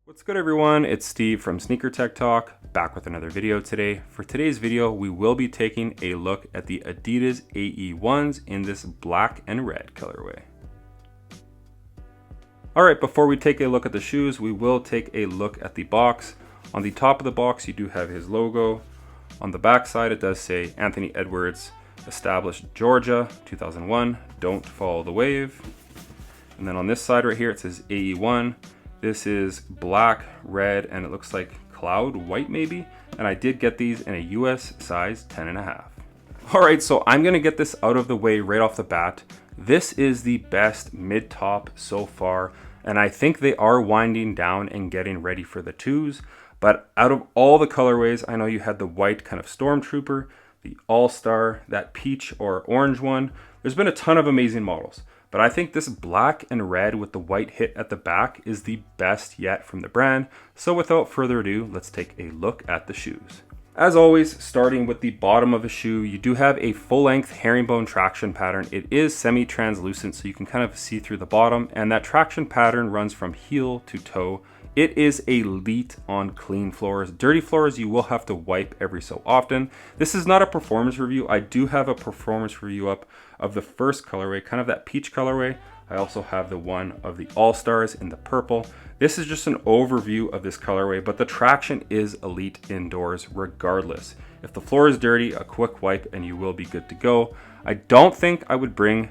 What's good everyone, it's Steve from Sneaker Tech Talk, back with another video today. For today's video, we will be taking a look at the Adidas AE1s in this black and red colorway. Alright, before we take a look at the shoes, we will take a look at the box. On the top of the box, you do have his logo. On the back side, it does say Anthony Edwards, established Georgia, 2001, don't follow the wave. And then on this side right here, it says AE1. This is black, red, and it looks like cloud white maybe. And I did get these in a US size 10.5. All right, so I'm gonna get this out of the way right off the bat. This is the best mid-top so far, and I think they are winding down and getting ready for the twos. But out of all the colorways, I know you had the white kind of Stormtrooper, the All-Star, that peach or orange one. There's been a ton of amazing models. But I think this black and red with the white hit at the back is the best yet from the brand. So without further ado, let's take a look at the shoes. As always, starting with the bottom of the shoe, you do have a full-length herringbone traction pattern. It is semi-translucent, so you can kind of see through the bottom, and that traction pattern runs from heel to toe. It is elite on clean floors. Dirty floors, you will have to wipe every so often. This is not a performance review. I do have a performance review up of the first colorway, kind of that peach colorway. I also have the one of the All-Stars in the purple. This is just an overview of this colorway, but the traction is elite indoors regardless. If the floor is dirty, a quick wipe and you will be good to go. I don't think I would bring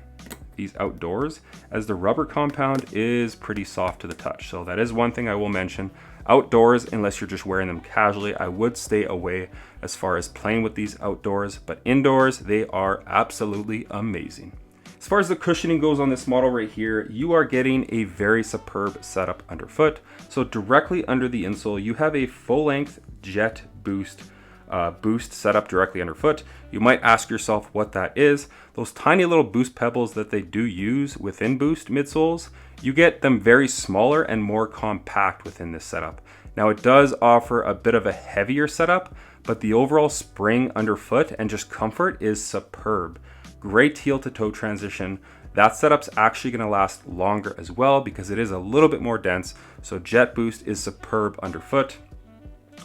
these outdoors, as the rubber compound is pretty soft to the touch. So that is one thing I will mention. Outdoors, unless you're just wearing them casually, I would stay away as far as playing with these outdoors, but indoors, they are absolutely amazing. As far as the cushioning goes on this model right here, you are getting a very superb setup underfoot. So directly under the insole, you have a full-length Jet Boost setup directly underfoot. You might ask yourself what that is. Those tiny little boost pebbles that they do use within Boost midsoles, you get them very smaller and more compact within this setup. Now it does offer a bit of a heavier setup, but the overall spring underfoot and just comfort is superb. Great heel to toe transition. That setup's actually going to last longer as well because it is a little bit more dense. So Jet Boost is superb underfoot.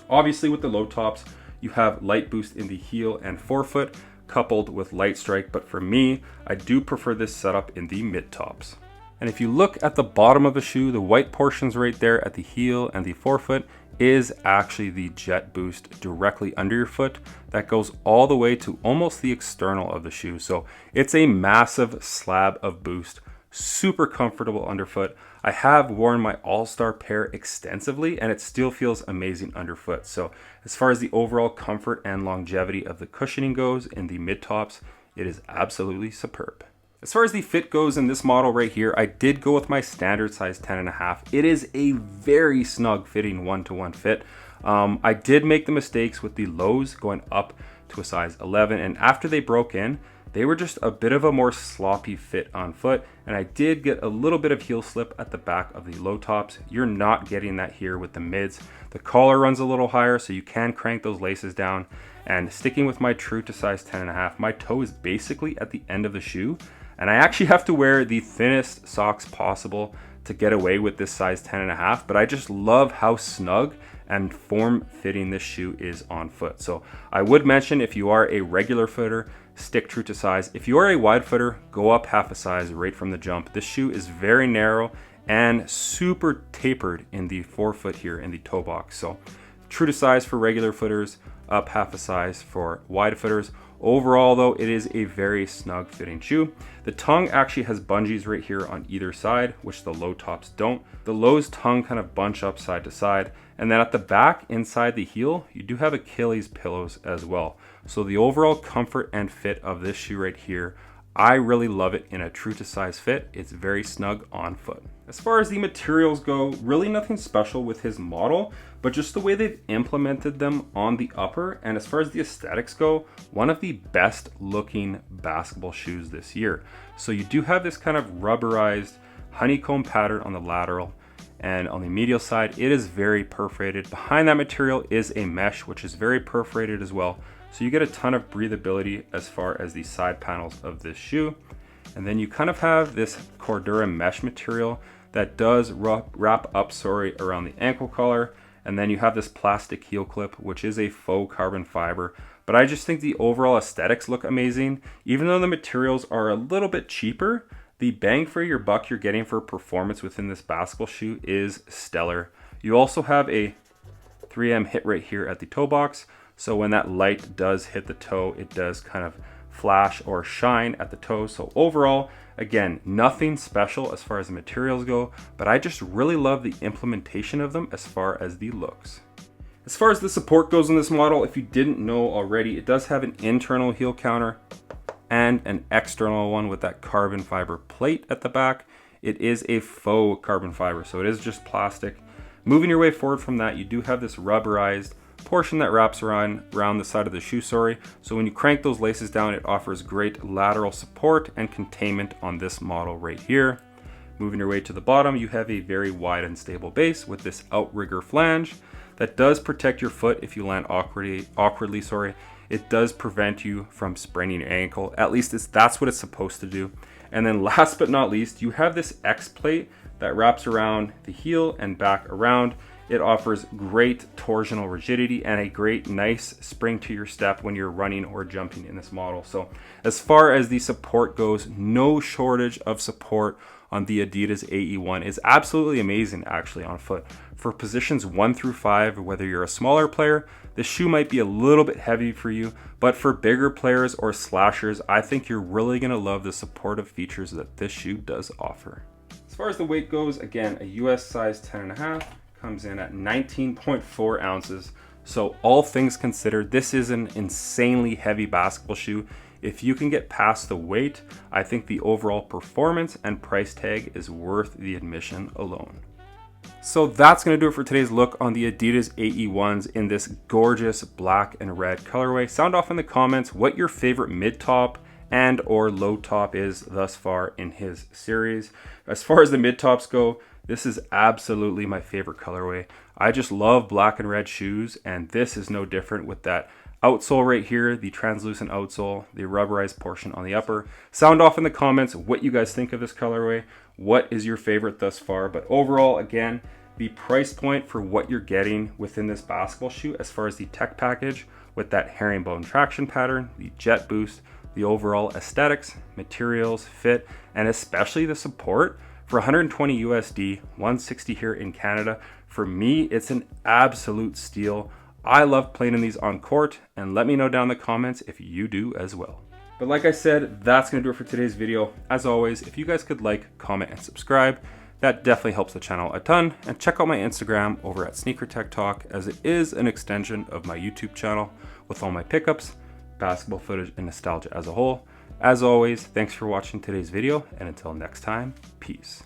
Obviously with the low tops, you have light boost in the heel and forefoot coupled with light strike, but for me, I do prefer this setup in the mid tops. And if you look at the bottom of the shoe, the white portions right there at the heel and the forefoot is actually the Jet Boost directly under your foot that goes all the way to almost the external of the shoe. So it's a massive slab of boost, super comfortable underfoot. I have worn my All-Star pair extensively and it still feels amazing underfoot. So as far as the overall comfort and longevity of the cushioning goes in the mid tops, it is absolutely superb. As far as the fit goes in this model right here, I did go with my standard size 10.5. It is a very snug fitting one-to-one fit. I did make the mistakes with the lows going up to a size 11, and after they broke in, they were just a bit of a more sloppy fit on foot, and I did get a little bit of heel slip at the back of the low tops. You're not getting that here with the mids. The collar runs a little higher, so you can crank those laces down. And sticking with my true to size 10.5, my toe is basically at the end of the shoe, and I actually have to wear the thinnest socks possible to get away with this size 10.5, but I just love how snug and form-fitting this shoe is on foot. So I would mention, if you are a regular footer, stick true to size. If you are a wide footer, go up half a size right from the jump. This shoe is very narrow and super tapered in the forefoot here in the toe box. So true to size for regular footers, up half a size for wide footers. Overall though, it is a very snug fitting shoe. The tongue actually has bungees right here on either side, which the low tops don't. The lows tongue kind of bunch up side to side. And then at the back inside the heel, you do have Achilles pillows as well. So the overall comfort and fit of this shoe right here, I really love it in a true to size fit. It's very snug on foot. As far as the materials go, really nothing special with his model, but just the way they've implemented them on the upper. And as far as the aesthetics go, one of the best looking basketball shoes this year. So you do have this kind of rubberized honeycomb pattern on the lateral, and on the medial side, it is very perforated. Behind that material is a mesh, which is very perforated as well. So you get a ton of breathability as far as the side panels of this shoe. And then you kind of have this Cordura mesh material that does wrap up around the ankle collar. And then you have this plastic heel clip, which is a faux carbon fiber. But I just think the overall aesthetics look amazing. Even though the materials are a little bit cheaper, the bang for your buck you're getting for performance within this basketball shoe is stellar. You also have a 3M hit right here at the toe box. So when that light does hit the toe, it does kind of flash or shine at the toe. So overall, again, nothing special as far as the materials go, but I just really love the implementation of them as far as the looks. As far as the support goes in this model, if you didn't know already, it does have an internal heel counter and an external one with that carbon fiber plate at the back. It is a faux carbon fiber, so it is just plastic. Moving your way forward from that, you do have this rubberized portion that wraps around the side of the shoe, so when you crank those laces down, it offers great lateral support and containment on this model right here. Moving your way to the bottom, you have a very wide and stable base with this outrigger flange that does protect your foot if you land awkwardly. It does prevent you from spraining your ankle, at least that's what it's supposed to do. And then last but not least, you have this X plate that wraps around the heel and back around. It offers great torsional rigidity and a great nice spring to your step when you're running or jumping in this model. So as far as the support goes, no shortage of support on the Adidas AE1. Is absolutely amazing actually on foot. For positions 1 through 5, whether you're a smaller player, this shoe might be a little bit heavy for you, but for bigger players or slashers, I think you're really gonna love the supportive features that this shoe does offer. As far as the weight goes, again, a US size 10.5, comes in at 19.4 ounces. So all things considered, this is an insanely heavy basketball shoe. If you can get past the weight, I think the overall performance and price tag is worth the admission alone. So that's going to do it for today's look on the Adidas AE1s in this gorgeous black and red colorway. Sound off in the comments what your favorite mid-top and or low top is thus far in his series. As far as the mid-tops go, this is absolutely my favorite colorway. I just love black and red shoes, and this is no different with that outsole right here, the translucent outsole, the rubberized portion on the upper. Sound off in the comments what you guys think of this colorway. What is your favorite thus far? But overall, again, the price point for what you're getting within this basketball shoe as far as the tech package with that herringbone traction pattern, the jet boost, the overall aesthetics, materials, fit, and especially the support, for 120 USD, 160 here in Canada, for me, it's an absolute steal. I love playing in these on court, and let me know down in the comments if you do as well. But like I said, that's gonna do it for today's video. As always, if you guys could like, comment, and subscribe, that definitely helps the channel a ton. And check out my Instagram over at Sneaker Tech Talk, as it is an extension of my YouTube channel with all my pickups, basketball footage, and nostalgia as a whole. As always, thanks for watching today's video, and until next time, peace.